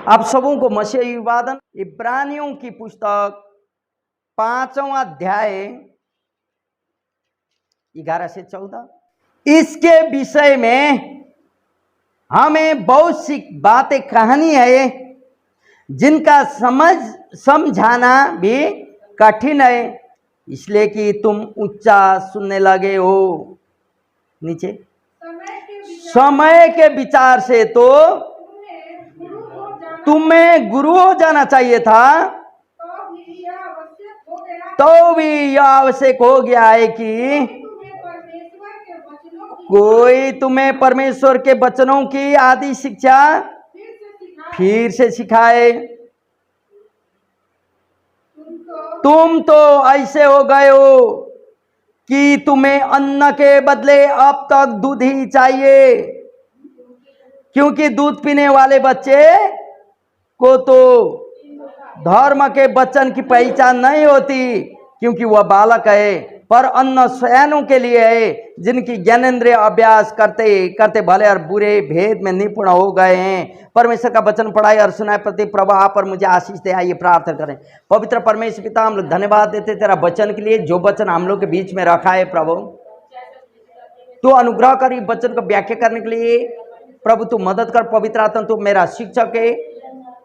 आप सबों को मसीह अभिवादन। इब्रानियों की पुस्तक 5वां अध्याय 11 से 14, इसके विषय में हमें बहुत सी बातें कहनी है जिनका समझाना भी कठिन है, इसलिए कि तुम ऊंचा सुनने लगे हो। नीचे, समय के विचार से तो तुम्हें गुरु हो जाना चाहिए था, तो भी यह आवश्यक हो गया है कि कोई तुम्हें परमेश्वर के वचनों की आदि शिक्षा फिर से सिखाए। तुम तो ऐसे हो गए हो कि तुम्हें अन्न के बदले अब तक दूध ही चाहिए, क्योंकि दूध पीने वाले बच्चे को तो धर्म के वचन की पहचान नहीं होती, क्योंकि वह बालक है, पर अन्न सयानों के लिए है, जिनकी ज्ञानेंद्रिय अभ्यास करते करते भले और बुरे भेद में निपुण हो गए हैं। परमेश्वर का वचन पढ़ाए और सुनाए प्रति प्रभु आप पर मुझे आशीष दे। आइए प्रार्थना करें। पवित्र परमेश्वर पिता, हम लोग धन्यवाद देते तेरा वचन के लिए, जो वचन हम लोग के बीच में रखा है। प्रभु तू अनुग्रह कर वचन को व्याख्या करने के लिए। प्रभु तू मदद कर। पवित्र आत्मा तू मेरा शिक्षक है,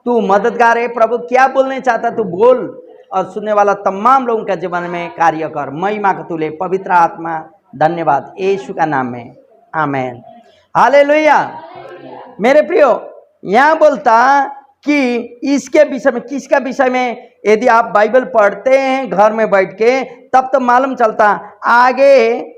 तू मददगार है। प्रभु क्या बोलने चाहता तू बोल, और सुनने वाला तमाम लोगों के जीवन में कार्य कर। महिमा का तू ले। पवित्र आत्मा धन्यवाद, यीशु का नाम में आमेन। हालेलुया। मेरे प्रियो, यहाँ बोलता कि इसके विषय में, किसका विषय में? यदि आप बाइबल पढ़ते हैं घर में बैठ के, तब तो मालूम चलता। आगे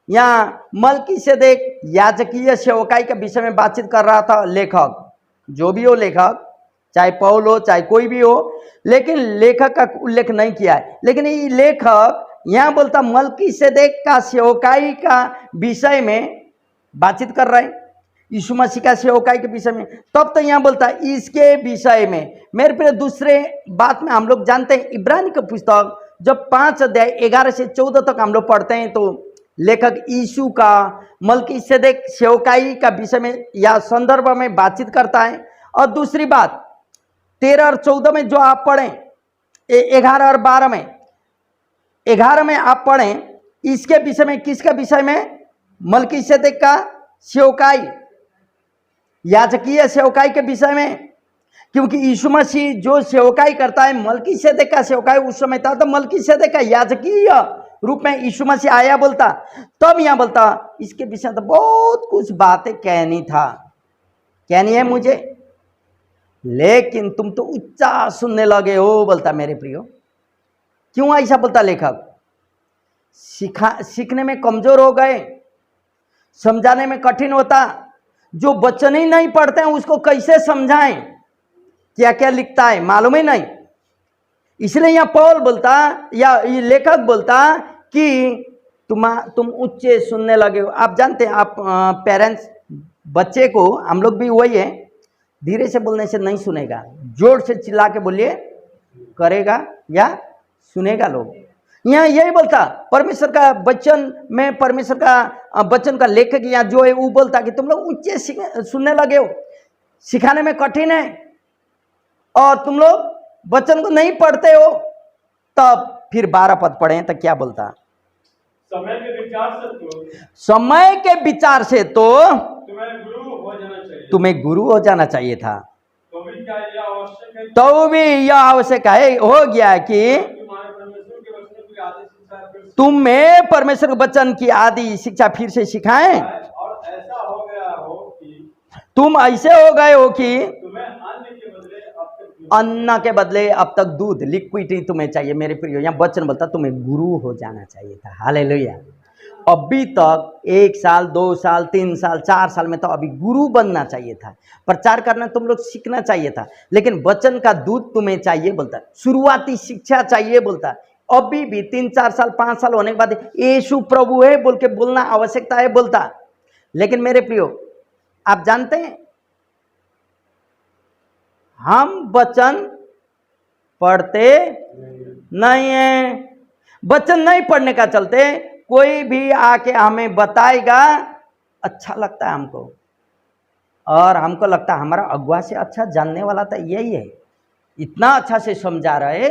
यहाँ मलकीसेदेक याजकीय सेवकाई के विषय में बातचीत कर रहा था लेखक, जो भी हो लेखक, चाहे पौल हो चाहे कोई भी हो, लेकिन लेखक का उल्लेख नहीं किया है। लेकिन ये लेखक यहाँ बोलता मलकीसेदेक का सेवकाई का विषय में बातचीत कर रहे हैं, यीशु मसीह का सेवकाई के विषय में। तब तो यहाँ बोलता इसके विषय में। मेरे प्रिय, दूसरे बात में हम लोग जानते हैं, इब्रानी की पुस्तक जब 5 अध्याय 11 से 14 तक हम लोग पढ़ते हैं, तो लेखक यीशु का मलकीसेदेक सेवकाई का विषय में या संदर्भ में बातचीत करता है। और दूसरी बात 13 और 14 में जो आप पढ़ें, 11 और 12 में, 11 में आप पढ़ें, इसके विषय में, किसका विषय में? मलकीसेदेक का सेवकाई, याजकीय सेवकाई के विषय में। क्योंकि यीशु मसीह जो सेवकाई करता है, मलकीसेदेक का सेवकाई उस समय था, तो मलकीसेदेक का याजकीय रूप में यीशु मसीह आया बोलता। तब यहाँ बोलता इसके विषय में तो बहुत कुछ बातें कहनी था, कहनी है मुझे, लेकिन तुम तो उच्चा सुनने लगे हो बोलता। मेरे प्रियो, क्यों ऐसा बोलता लेखक? सीखने में कमजोर हो गए, समझाने में कठिन होता। जो वचन ही नहीं पढ़ते हैं उसको कैसे समझाएं? क्या क्या लिखता है मालूम ही नहीं। इसलिए यहाँ पौल बोलता या ये लेखक बोलता कि तुम उच्चे सुनने लगे हो। आप जानते हैं, आप पेरेंट्स बच्चे को, हम लोग भी वही है, धीरे से बोलने से नहीं सुनेगा, जोर से चिल्ला के बोलिए, करेगा या सुनेगा लोग। यहाँ यही बोलता परमेश्वर का वचन में, परमेश्वर का वचन का लेखक यहाँ जो है वो बोलता कि तुम लोग ऊंचे सुनने लगे हो, सिखाने में कठिन है, और तुम लोग वचन को नहीं पढ़ते हो। तब फिर 12 पद पढ़े तो क्या बोलता? समय के विचार से तो तुम्हें गुरु हो जाना चाहिए था। तो भी क्या यह आवश्यक है? तो भी यह आवश्यक है, हो गया कि तुम्हें परमेश्वर के वचन की आदि शिक्षा फिर से सिखाएं। और ऐसा हो गया हो कि तुम ऐसे हो गए हो कि तुम्हें अन्न के बदले अब तक दूध, लिक्विडिटी तुम्हें चाहिए। मेरे प्रियो, यहाँ वचन बोलता तुम्हें गुरु हो जाना चाहिए था। हालेलुया। अभी तक 1 साल 2 साल 3 साल 4 साल में तो अभी गुरु बनना चाहिए था, प्रचार करना तुम लोग सीखना चाहिए था, लेकिन वचन का दूध तुम्हें चाहिए बोलता, शुरुआती शिक्षा चाहिए बोलता। अभी भी 3 4 साल 5 साल होने के बाद यीशु प्रभु है बोल के बोलना आवश्यकता है बोलता। लेकिन मेरे प्रियो, आप जानते हैं हम वचन पढ़ते नहीं है। वचन नहीं पढ़ने का चलते कोई भी आके हमें बताएगा, अच्छा लगता है हमको, और हमको लगता है हमारा अगुआ से अच्छा जानने वाला तो यही है, इतना अच्छा से समझा रहे।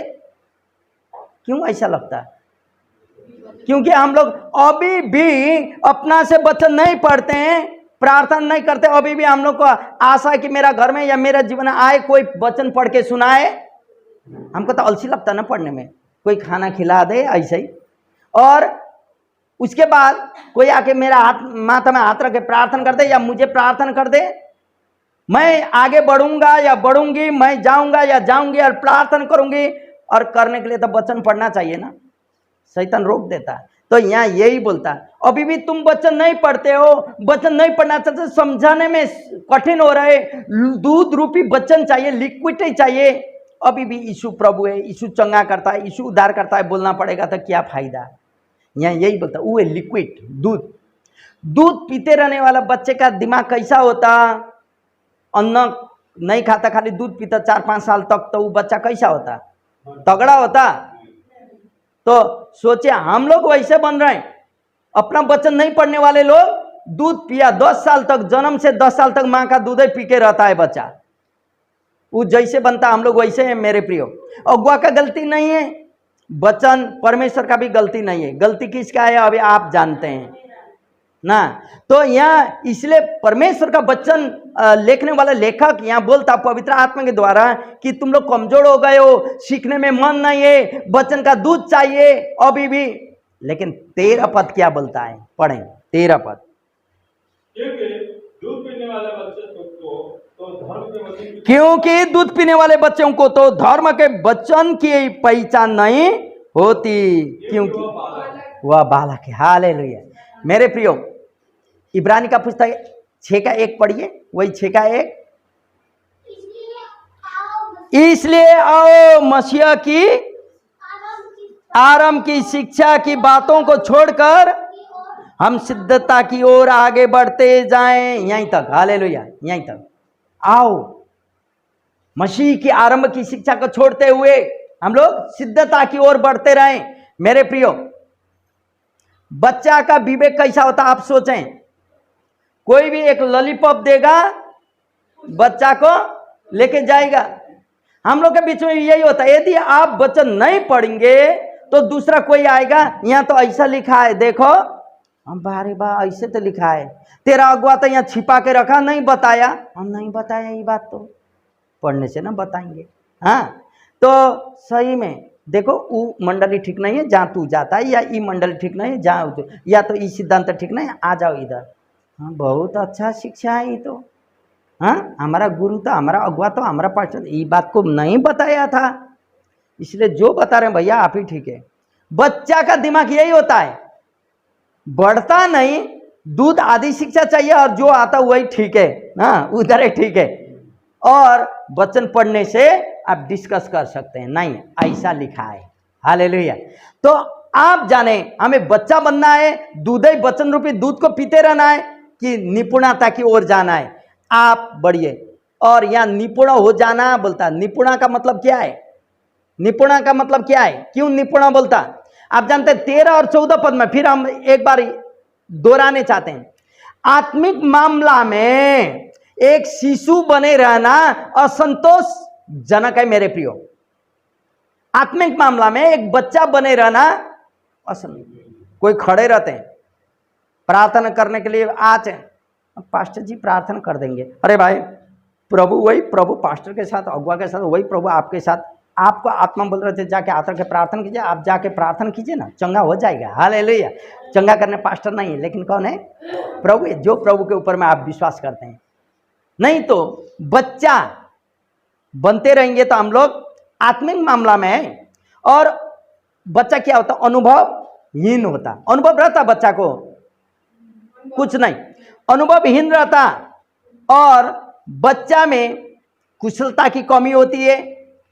क्यों ऐसा लगता है? क्योंकि हम लोग अभी भी अपना से वचन नहीं पढ़ते हैं, प्रार्थना नहीं करते। अभी भी हम लोग को आशा है कि मेरा घर में या मेरा जीवन में आए कोई वचन पढ़ के सुनाए। हमको तो अलसी लगता ना पढ़ने में, कोई खाना खिला दे ऐसे ही, और उसके बाद कोई आके मेरा हाथ माथा में हाथ रख के प्रार्थना कर दे या मुझे प्रार्थना कर दे, मैं आगे बढ़ूंगा या बढ़ूंगी, मैं जाऊंगा या जाऊंगी और प्रार्थना करूंगी। और करने के लिए तो वचन पढ़ना चाहिए ना, शैतान रोक देता है। तो यहाँ यही बोलता है, अभी भी तुम वचन नहीं पढ़ते हो, वचन नहीं पढ़ना चाहते, समझाने में कठिन हो रहे, दूध रूपी वचन चाहिए, लिक्विड ही चाहिए। अभी भी यीशु प्रभु है, यीशु चंगा करता है, यीशु उद्धार करता है बोलना पड़ेगा तो क्या फायदा? यहाँ यही बोलता है, वो है लिक्विड, दूध। दूध पीते रहने वाला बच्चे का दिमाग कैसा होता? अन्न नहीं खाता, खाली दूध पीता 4-5 साल तक, तो वो बच्चा कैसा होता? तगड़ा होता। तो सोचे हम लोग वैसे बन रहे हैं, अपना वचन नहीं पढ़ने वाले लोग दूध पिया 10 साल तक, जन्म से 10 साल तक माँ का दूध ही पी के रहता है बच्चा। वो जैसे बनता हम लोग वैसे हैं मेरे प्रियो। अगुआ का गलती नहीं है, वचन परमेश्वर का भी गलती नहीं है। गलती किसका है अभी आप जानते हैं ना। तो यहाँ इसलिए परमेश्वर का वचन लिखने वाला लेखक यहाँ बोलता पवित्र आत्मा के द्वारा कि तुम लोग कमजोर हो गए हो, सीखने में मन नहीं है, वचन का दूध चाहिए अभी भी। लेकिन 13 पद क्या बोलता है, पढ़ें 13 पद। क्योंकि दूध पीने वाले बच्चों को तो धर्म के वचन की पहचान नहीं होती, क्योंकि वह बालक है। हालेलुया। मेरे प्रियो, इब्रानी का पुस्तक 6:1 पढ़िए, वही 6:1। इसलिए आओ मसीह की आरंभ की शिक्षा की बातों को छोड़कर हम सिद्धता की ओर आगे बढ़ते जाएं। यहीं तक, हालेलुया, यहीं तक। आओ मसीह की आरंभ की शिक्षा को छोड़ते हुए हम लोग सिद्धता की ओर बढ़ते रहें। मेरे प्रियो, बच्चा का विवेक कैसा होता आप सोचें। कोई भी एक लॉलीपॉप देगा, बच्चा को लेके जाएगा। हम लोग के बीच में यही होता है, यदि आप वचन नहीं पढ़ेंगे तो दूसरा कोई आएगा, यहाँ तो ऐसा लिखा है देखो, हम बारे बा ऐसे तो लिखा है, तेरा अगुआ तो यहाँ छिपा के रखा, नहीं बताया। हम नहीं बताया, ये बात तो पढ़ने से ना बताएंगे। हाँ, तो सही में देखो, वो मंडली ठीक नहीं है जहाँ तू जाता है, या ये मंडली ठीक नहीं है जहाँ, या तो ये सिद्धांत ठीक नहीं है, आ जाओ इधर। हाँ, बहुत अच्छा शिक्षा है ये तो। हाँ, हमारा गुरु तो, हमारा अगुआ तो, हमारा पास्टर ये बात को नहीं बताया था, इसलिए जो बता रहे हैं भैया आप ही ठीक है। बच्चा का दिमाग यही होता है, बढ़ता नहीं, दूध आदि शिक्षा चाहिए और जो आता वही ठीक है। हाँ, उधर है ठीक है। और वचन पढ़ने से आप डिस्कस कर सकते हैं, नहीं ऐसा लिखा है। हालेलुया। तो आप जाने हमें बच्चा बनना है, दूध ही वचन रूपी दूध को पीते रहना है कि निपुणता की ओर जाना है। आप बढ़िए। और यहाँ निपुण हो जाना बोलता है। निपुणा का मतलब क्या है? निपुणा का मतलब क्या है? क्यों निपुणा बोलता? आप जानते हैं 13 और 14 पद में, फिर हम एक बार दोहराने चाहते हैं। आत्मिक मामला में एक शिशु बने रहना असंतोषजनक है मेरे प्रियो। आत्मिक मामला में एक बच्चा बने रहना असंतोष। कोई खड़े रहते हैं प्रार्थना करने के लिए, आज पास्टर जी प्रार्थना कर देंगे। अरे भाई, प्रभु वही प्रभु पास्टर के साथ, अगुआ के साथ, वही प्रभु आपके साथ। आपको आत्मा बोल रहे थे जाके आकर के प्रार्थना कीजिए, आप जाके प्रार्थना कीजिए ना, चंगा हो जाएगा। हालेलुया। चंगा करने पास्टर नहीं है, लेकिन कौन है? प्रभु है। जो प्रभु के ऊपर में आप विश्वास करते हैं। नहीं तो बच्चा बनते रहेंगे तो हम लोग आत्मिक मामला में है। और बच्चा क्या होता? अनुभवहीन होता। अनुभव रहता बच्चा को कुछ नहीं, अनुभवहीन रहता। और बच्चा में कुशलता की कमी होती है,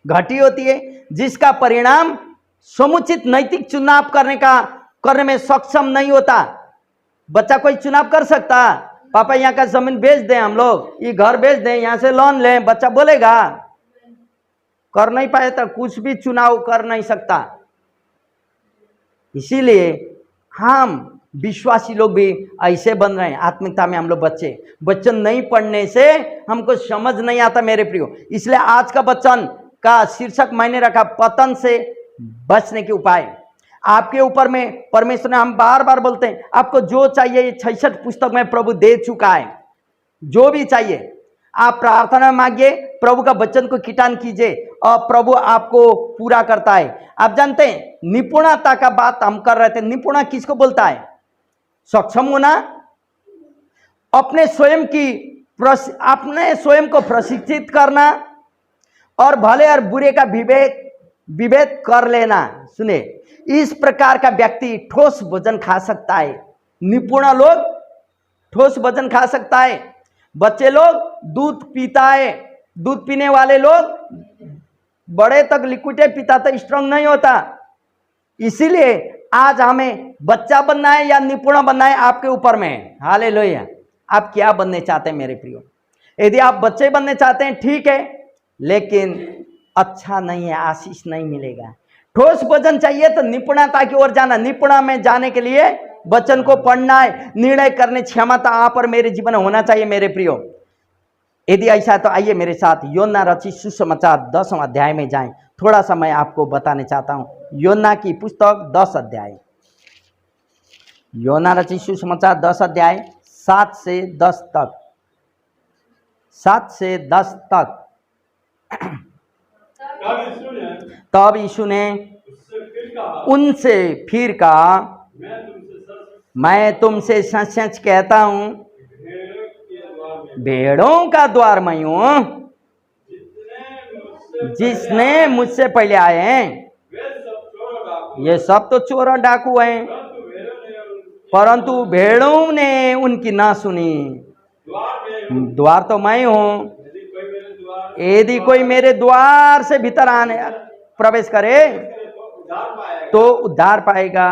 घटी होती है, जिसका परिणाम समुचित नैतिक चुनाव करने में सक्षम नहीं होता। बच्चा कोई चुनाव कर सकता? पापा यहाँ का जमीन बेच दें, हम लोग ये घर बेच दें, यहाँ से लोन लें, बच्चा बोलेगा? कर नहीं पाए तो कुछ भी चुनाव कर नहीं सकता। इसीलिए हम विश्वासी लोग भी ऐसे बन रहे हैं। आत्मिकता में हम लोग बच्चे, वचन नहीं पढ़ने से हमको समझ नहीं आता मेरे प्रियो। इसलिए आज का वचन का शीर्षक मैंने रखा पतन से बचने के उपाय। आपके ऊपर में परमेश्वर ने, हम बार बार बोलते हैं आपको जो चाहिए ये 66 पुस्तक में प्रभु दे चुका है। जो भी चाहिए आप प्रार्थना में मांगिए, प्रभु का वचन को कीटान कीजिए और प्रभु आपको पूरा करता है। आप जानते हैं निपुणता का बात हम कर रहे थे। निपुणा किसको बोलता है? सक्षम होना, अपने स्वयं को प्रशिक्षित करना और भले और बुरे का विवेक कर लेना। सुने, इस प्रकार का व्यक्ति ठोस भोजन खा सकता है। निपुण लोग ठोस भोजन खा सकता है। बच्चे लोग दूध पीता है। दूध पीने वाले लोग बड़े तक लिक्विड पीता तो स्ट्रांग नहीं होता। इसीलिए आज हमें बच्चा बनना है या निपुण बनना है, आपके ऊपर में है। हालेलुया। आप क्या बनने चाहते हैं मेरे प्रियो? यदि आप बच्चे बनने चाहते हैं ठीक है, लेकिन अच्छा नहीं है, आशीष नहीं मिलेगा। ठोस भोजन चाहिए तो निपुणता की ओर जाना। निपुणता में जाने के लिए वचन को पढ़ना है। निर्णय करने क्षमता आप और मेरे जीवन में होना चाहिए मेरे प्रियो। यदि ऐसा है तो आइए मेरे साथ योना रचित सुसमाचार 10वां अध्याय में जाएं। थोड़ा सा मैं आपको बताने चाहता हूं। योना की पुस्तक 10 अध्याय, योना रचित सुसमाचार 10 अध्याय 7 से 10 तक। 7 से 10 तक। तब यीशु ने उनसे फिर कहा, मैं तुमसे सच सच कहता हूं, भेड़ों का द्वार मैं हूं। जिसने मुझसे पहले आए हैं ये सब तो चोर और डाकू हैं, परंतु भेड़ों ने उनकी ना सुनी। द्वार तो मैं हूं। यदि कोई मेरे द्वार से भीतर आने प्रवेश करे तो उद्धार पाएगा,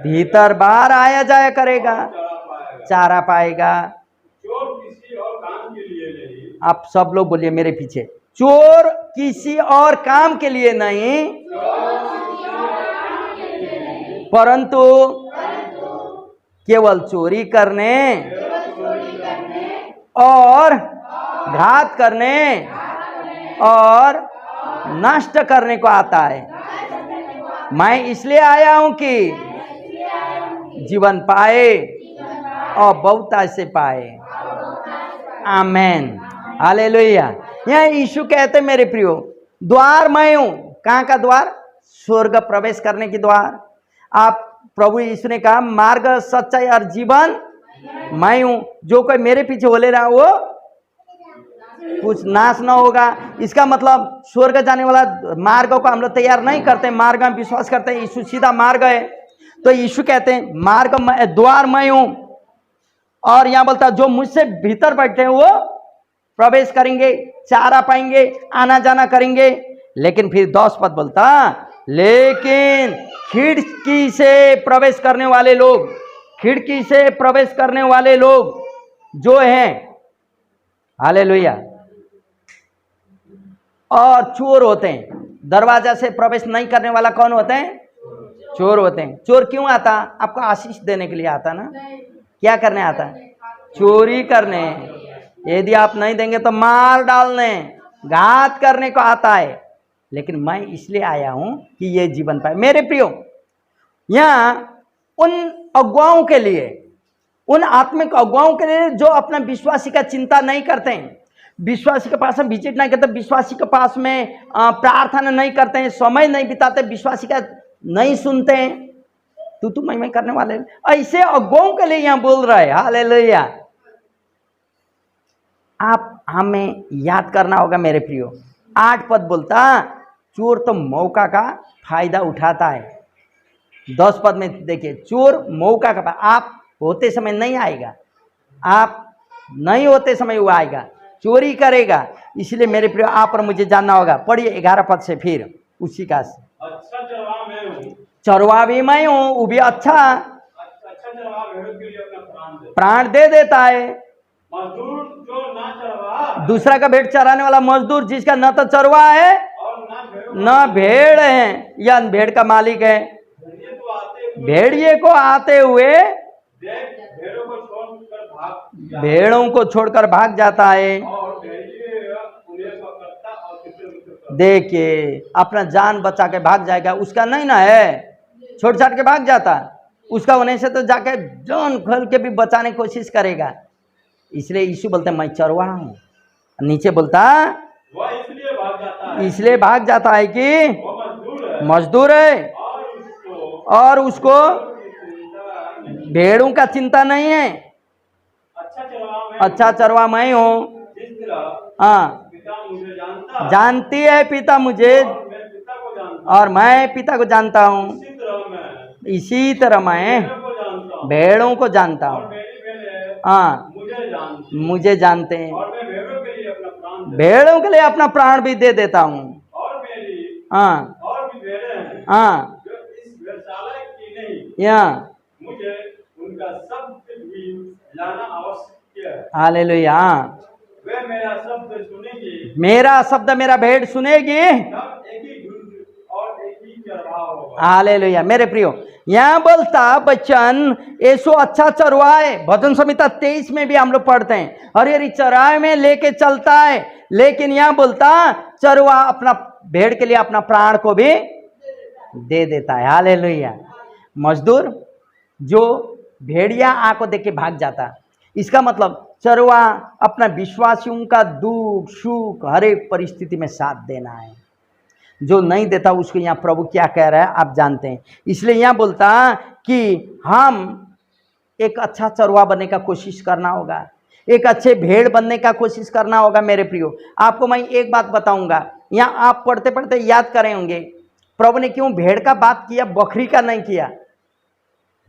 भीतर बाहर आया जाया करेगा, चारा पाएगा। आप सब लोग बोलिए मेरे पीछे, चोर किसी और काम के लिए नहीं, परंतु केवल चोरी करने और घात करने और नष्ट करने को आता है। मैं इसलिए आया हूं कि जीवन पाए और बहुतायत से पाए। आमेन, हालेलुया। यहाँ यीशु कहते मेरे प्रियो, द्वार मैं हूं। कहाँ का द्वार? स्वर्ग प्रवेश करने की द्वार। आप प्रभु यीशु ने कहा मार्ग सच्चाई और जीवन मैं हूं। जो कोई मेरे पीछे बोले रहा वो कुछ नाश न होगा। इसका मतलब स्वर्ग जाने वाला मार्ग को हम लोग तैयार नहीं करते, मार्ग में विश्वास करते हैं यीशु सीधा मार्ग है। तो यीशु कहते हैं मार्ग द्वार मैं हूं। और यहां बोलता जो मुझसे भीतर बैठते हैं वो प्रवेश करेंगे, चारा पाएंगे, आना जाना करेंगे। लेकिन फिर 10 पद बोलता, लेकिन खिड़की से प्रवेश करने वाले लोग, खिड़की से प्रवेश करने वाले लोग जो हैं, हालेलुया, और चोर होते हैं। दरवाजा से प्रवेश नहीं करने वाला कौन होते हैं? चोर होते हैं। चोर क्यों आता? आपको आशीष देने के लिए आता ना। क्या करने आता? चोरी करने। यदि आप नहीं देंगे तो मार डालने, घात करने को आता है। लेकिन मैं इसलिए आया हूं कि ये जीवन पाए। मेरे प्रियो, यहां उन अगुवाओं के लिए, उन आत्मिक अगुवाओं के लिए जो अपना विश्वासी का चिंता नहीं करते हैं, विश्वासी के पास में विजिट नहीं करते, विश्वासी के पास में प्रार्थना नहीं करते हैं, समय नहीं बिताते, विश्वासी का नहीं सुनते हैं, तू मैं करने वाले, ऐसे अगुवाओं के लिए यहां बोल रहा है। हालेलुया। आप हमें याद करना होगा मेरे प्रियो। 8 पद बोलता चोर तो मौका का फायदा उठाता है। 10 पद में देखिए, चोर मौका का, आप होते समय नहीं आएगा, आप नहीं होते समय वो आएगा, चोरी करेगा। इसलिए मेरे प्रिय आप और मुझे जानना होगा। पढ़िए 11 पद से फिर उसी का। अच्छा चरवाहा मैं हूँ, चरवाहा भी मैं हूँ, वो भी अच्छा चरवाहा भेड़ों के लिए अपना प्राण दे देता है। मजदूर जो ना चरवाहा, दूसरा का भेड़ चराने वाला मजदूर जिसका न तो चरवाहा है और ना न भेड़ है या भेड़ का मालिक है, भेड़िए को आते हुए देख भेड़ों को छोड़कर भाग गया भेड़ों को छोड़कर भाग जाता है। और भेड़िए उन्हें पकड़ता और किसी देखिए अपना जान बचा के भाग जाएगा, उसका नहीं ना है, छोड़ छाड़ के भाग जाता, उसका होने से तो जाके जान खोल के भी बचाने की कोशिश करेगा। इसलिए यीशु बोलते मैं चरवाहा हूँ, नीचे बोलता वह इसलिए भाग जाता है इसलिए भाग जाता है कि वो मजदूर है मजदूर है और उसको और उसको की चिंता नहीं। भेड़ों का चिंता नहीं है। अच्छा चरवाहा मैं अच्छा चरवा मैं हूँ, जिस तरह हाँ पिता मुझे जानता जानती है पिता मुझे और मैं पिता को जानता और मैं पिता को जानता हूँ, इसी तरह मैं इसी तरह मैं भेड़ों को जानता हूँ भेड़ों को जानता और हूँ। मेरी भेड़ें हाँ मुझे जानती हैं मुझे जानते हैं, और मैं भेड़ों के लिए अपना प्राण दे भेड़ों के लिए अपना प्राण भी दे देता हूँ। और मेरी हाँ और भी भेड़ें हैं हाँ जो इस भेड़शाला की नहीं, यहाँ मुझे उनका शब्द भी लाना आवश्यक है। हालेलुया। हाँ वे मेरा शब्द सुनेंगे मेरा शब्द मेरा भेड़ सुनेगी तब एक ही झुंड और एक ही चरवाहा होगा। हालेलुया। मेरे प्रियो यहाँ बोलता बच्चन ऐसो अच्छा चरवाहा है, भजन संहिता 23 में भी हम लोग पढ़ते हैं, हरी चराए में लेके चलता है, लेकिन यहाँ बोलता चरवाहा अपना भेड़ के लिए अपना प्राण को भी दे देता है। हालेलुया। मजदूर जो भेड़िया आंख देख के भाग जाता, इसका मतलब चरवाहा अपना विश्वासियों का दुख सुख हर एक परिस्थिति में साथ देना है। जो नहीं देता उसको यहाँ प्रभु क्या कह रहा है आप जानते हैं। इसलिए यहाँ बोलता कि हम एक अच्छा चरवाहा बनने का कोशिश करना होगा, एक अच्छे भेड़ बनने का कोशिश करना होगा। मेरे प्रियो आपको मैं एक बात बताऊंगा, यहाँ आप पढ़ते पढ़ते याद करें होंगे प्रभु ने क्यों भेड़ का बात किया, बकरी का नहीं किया।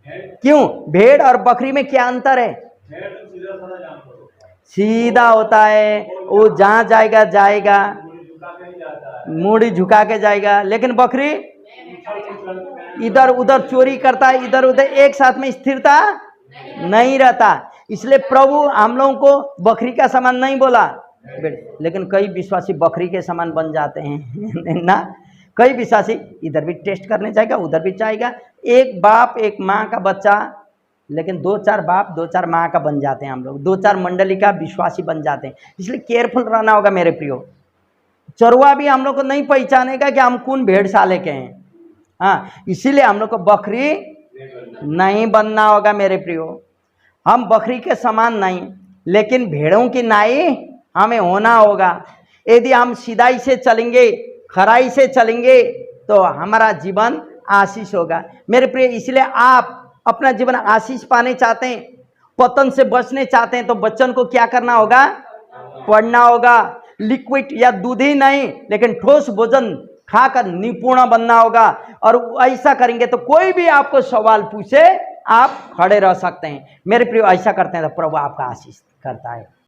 क्यों? भेड़ और बकरी में क्या अंतर है? भेड़ तो सीधा साधा जानवर होता है, सीधा होता है, वो जहाँ जाएगा जाएगा, मुड़ी झुका के ही जाता है, मुड़ी झुका के जाएगा। लेकिन बकरी उछल इधर उधर चोरी करता है, इधर उधर एक साथ में स्थिरता नहीं रहता। इसलिए प्रभु हम लोगों को बकरी का समान नहीं बोला, लेकिन कई विश्वासी बकरी के समान बन जाते हैं ना। कई विश्वासी इधर भी टेस्ट करने जाएगा, उधर भी जाएगा, एक बाप एक माँ का बच्चा, लेकिन 2-4 बाप 2-4 माँ का बन जाते हैं हम लोग, 2-4 मंडली का विश्वासी बन जाते हैं। इसलिए केयरफुल रहना होगा मेरे प्रियो। चरवा भी हम लोग को नहीं पहचानेगा कि हम कौन भेड़शाले के हैं। हाँ, इसीलिए हम लोग को बकरी नहीं बनना होगा मेरे प्रियो। हम बकरी के समान नहीं, लेकिन भेड़ों की नाई हमें होना होगा। यदि हम सीधाई से चलेंगे, खराई से चलेंगे, तो हमारा जीवन आशीष होगा मेरे प्रिय। इसलिए आप अपना जीवन आशीष पाने चाहते हैं, पतन से बचने चाहते हैं, तो बच्चन को क्या करना होगा? पढ़ना होगा। लिक्विड या दूध ही नहीं, लेकिन ठोस भोजन खाकर निपुण बनना होगा। और ऐसा करेंगे तो कोई भी आपको सवाल पूछे आप खड़े रह सकते हैं मेरे प्रिय। ऐसा करते हैं तो प्रभु आपका आशीष करता है।